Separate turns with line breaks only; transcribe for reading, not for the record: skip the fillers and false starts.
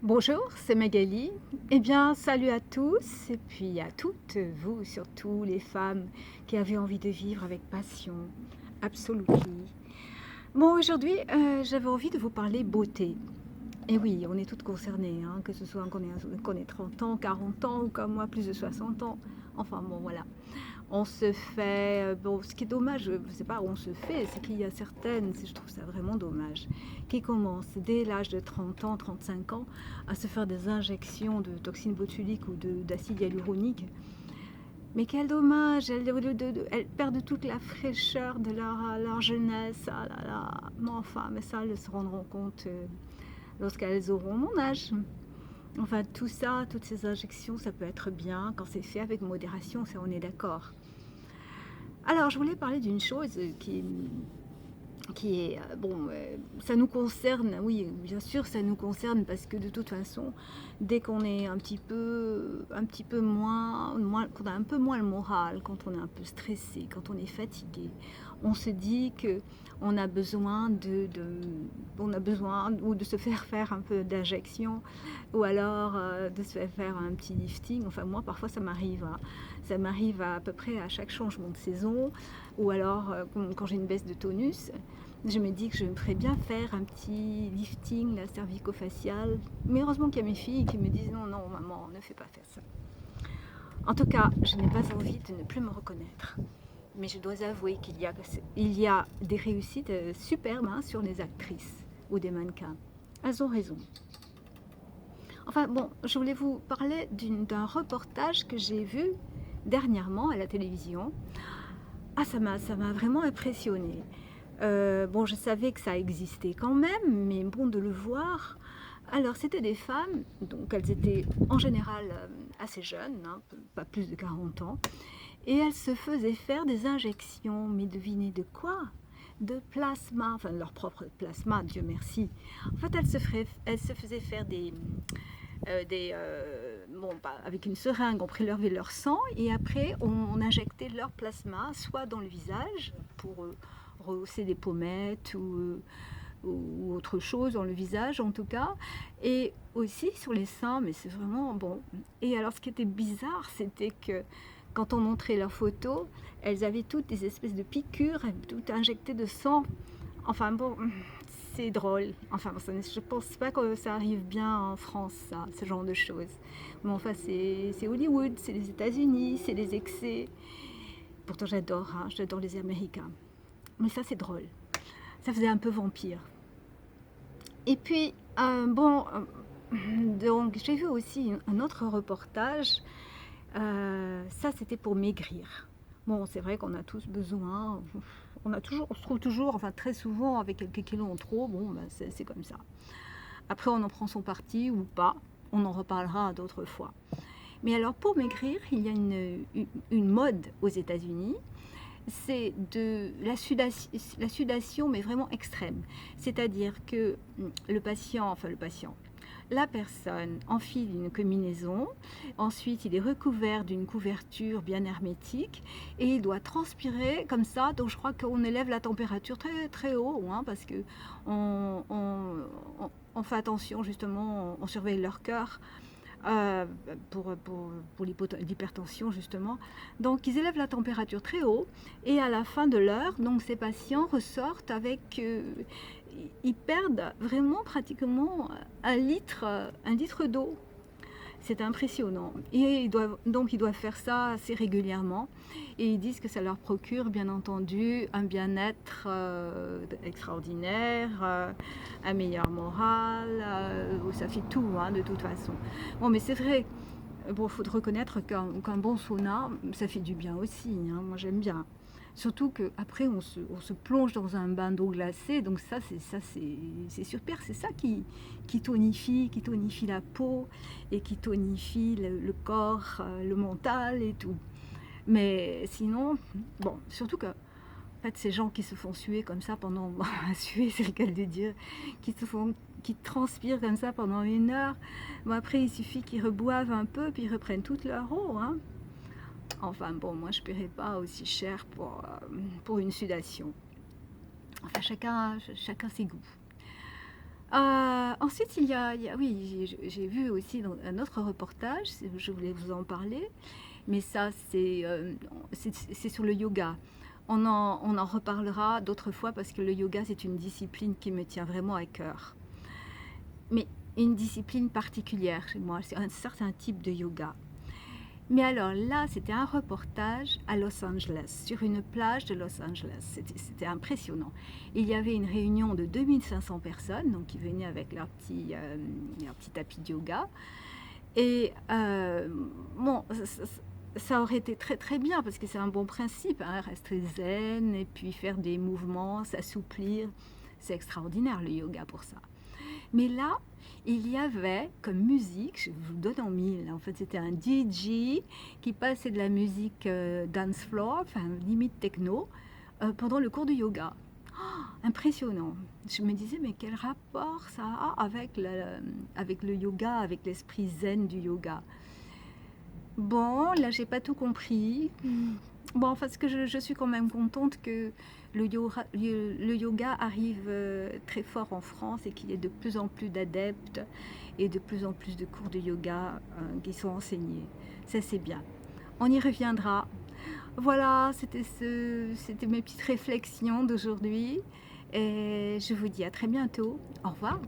Bonjour, c'est Magali. Eh bien, salut à tous et puis à toutes, vous surtout les femmes qui avez envie de vivre avec passion. Absolument. Bon, aujourd'hui, j'avais envie de vous parler beauté. Et oui, on est toutes concernées, hein, que ce soit qu'on ait 30 ans, 40 ans ou comme moi, plus de 60 ans. Enfin bon, voilà. On se fait, bon, ce qui est dommage, je ne sais pas où on se fait, c'est qu'il y a certaines, je trouve ça vraiment dommage, qui commencent dès l'âge de 30 ans, 35 ans, à se faire des injections de toxines botuliques ou d'acide hyaluronique. Mais quel dommage, elles perdent toute la fraîcheur de leur jeunesse. Ah là là. Mais enfin, mais ça, elles se rendront compte lorsqu'elles auront mon âge. Enfin, tout ça, toutes ces injections, ça peut être bien quand c'est fait avec modération, ça on est d'accord. Alors, je voulais parler d'une chose qui est, bon, ça nous concerne, oui, bien sûr, ça nous concerne parce que de toute façon, dès qu'on est un petit peu qu'on a un peu moins le moral, quand on est un peu stressé, quand on est fatigué, on se dit que on a besoin on a besoin ou de se faire un peu d'injection ou alors de se faire un petit lifting. Enfin, moi, parfois, ça m'arrive à peu près à chaque changement de saison ou alors quand j'ai une baisse de tonus. Je me dis que je me ferais bien faire un petit lifting la cervico-facial. Mais heureusement qu'il y a mes filles qui me disent non, non, maman, ne fais pas faire ça. En tout cas, je n'ai pas envie de ne plus me reconnaître. Mais je dois avouer il y a des réussites superbes, hein, sur les actrices ou des mannequins. Elles ont raison. Enfin bon, je voulais vous parler d'un reportage que j'ai vu dernièrement à la télévision. Ah, ça m'a vraiment impressionné. Bon, je savais que ça existait quand même, mais bon, de le voir. Alors, c'était des femmes, donc elles étaient en général assez jeunes, hein, pas plus de 40 ans, et elles se faisaient faire des injections. Mais devinez de quoi? De plasma, enfin de leur propre plasma, Dieu merci. En fait, elles se faisaient faire bon, avec une seringue, on prélevait leur sang et après on injectait leur plasma soit dans le visage pour rehausser des pommettes ou autre chose dans le visage en tout cas, et aussi sur les seins, mais c'est vraiment bon. Et alors ce qui était bizarre, c'était que quand on montrait leurs photos, elles avaient toutes des espèces de piqûres, toutes injectées de sang. Enfin bon, c'est drôle. Enfin, je pense pas que ça arrive bien en France, ça, ce genre de choses. Mais enfin, c'est Hollywood, c'est les États-Unis, c'est les excès. Pourtant, j'adore, hein, j'adore les Américains. Mais ça, c'est drôle. Ça faisait un peu vampire. Et puis, bon, donc j'ai vu aussi un autre reportage. Ça, c'était pour maigrir. Bon, c'est vrai qu'on a tous besoin, on se trouve toujours, enfin très souvent, avec quelques kilos en trop. Bon, ben, c'est comme ça. Après, on en prend son parti ou pas. On en reparlera d'autres fois. Mais alors, pour maigrir, il y a une mode aux États-Unis. C'est de la sudation, mais vraiment extrême. C'est-à-dire que le patient, la personne enfile une combinaison, ensuite il est recouvert d'une couverture bien hermétique et il doit transpirer comme ça. Donc je crois qu'on élève la température très très haut, hein, parce que on, on, on fait attention justement, on surveille leur cœur euh, pour l'hypertension justement. Donc ils élèvent la température très haut et à la fin de l'heure, donc ces patients ressortent avec, ils perdent vraiment pratiquement un litre d'eau. C'est impressionnant. Et ils doivent faire ça assez régulièrement. Et ils disent que ça leur procure, bien entendu, un bien-être extraordinaire, un meilleur moral. Ça fait tout, hein, de toute façon. Bon, mais c'est vrai. Bon, il faut reconnaître qu'un bon sauna, ça fait du bien aussi, hein. Moi, j'aime bien. Surtout qu'après, on se plonge dans un bain d'eau glacée. Donc c'est super. C'est ça qui tonifie la peau et qui tonifie corps, le mental et tout. Mais sinon, bon, surtout que en fait, ces gens qui se font suer comme ça pendant, suer c'est le cas de dire, qui transpirent comme ça pendant 1 heure, bon, après il suffit qu'ils reboivent un peu puis ils reprennent toute leur eau, hein. Enfin bon, moi je ne paierai pas aussi cher pour une sudation. Enfin chacun ses goûts. Ensuite, oui, j'ai vu aussi dans un autre reportage, je voulais vous en parler, mais ça, c'est sur le yoga. On en reparlera d'autres fois parce que le yoga, c'est une discipline qui me tient vraiment à cœur. Mais une discipline particulière chez moi, c'est un certain type de yoga. Mais alors là, c'était un reportage à Los Angeles, sur une plage de Los Angeles. C'était impressionnant. Il y avait une réunion de 2500 personnes, donc qui venaient avec leur petit tapis de yoga. Et bon, ça aurait été très très bien parce que c'est un bon principe, hein, rester zen et puis faire des mouvements, s'assouplir. C'est extraordinaire le yoga pour ça. Mais là, il y avait comme musique, je vous donne en mille, en fait c'était un DJ qui passait de la musique dance floor, enfin limite techno, pendant le cours de yoga. Impressionnant. Je me disais, mais quel rapport ça a avec le yoga, avec l'esprit zen du yoga. Bon, là j'ai pas tout compris. Bon, parce que je suis quand même contente que le yoga arrive très fort en France et qu'il y ait de plus en plus d'adeptes et de plus en plus de cours de yoga qui sont enseignés. Ça, c'est bien. On y reviendra. Voilà, c'était mes petites réflexions d'aujourd'hui et je vous dis à très bientôt. Au revoir.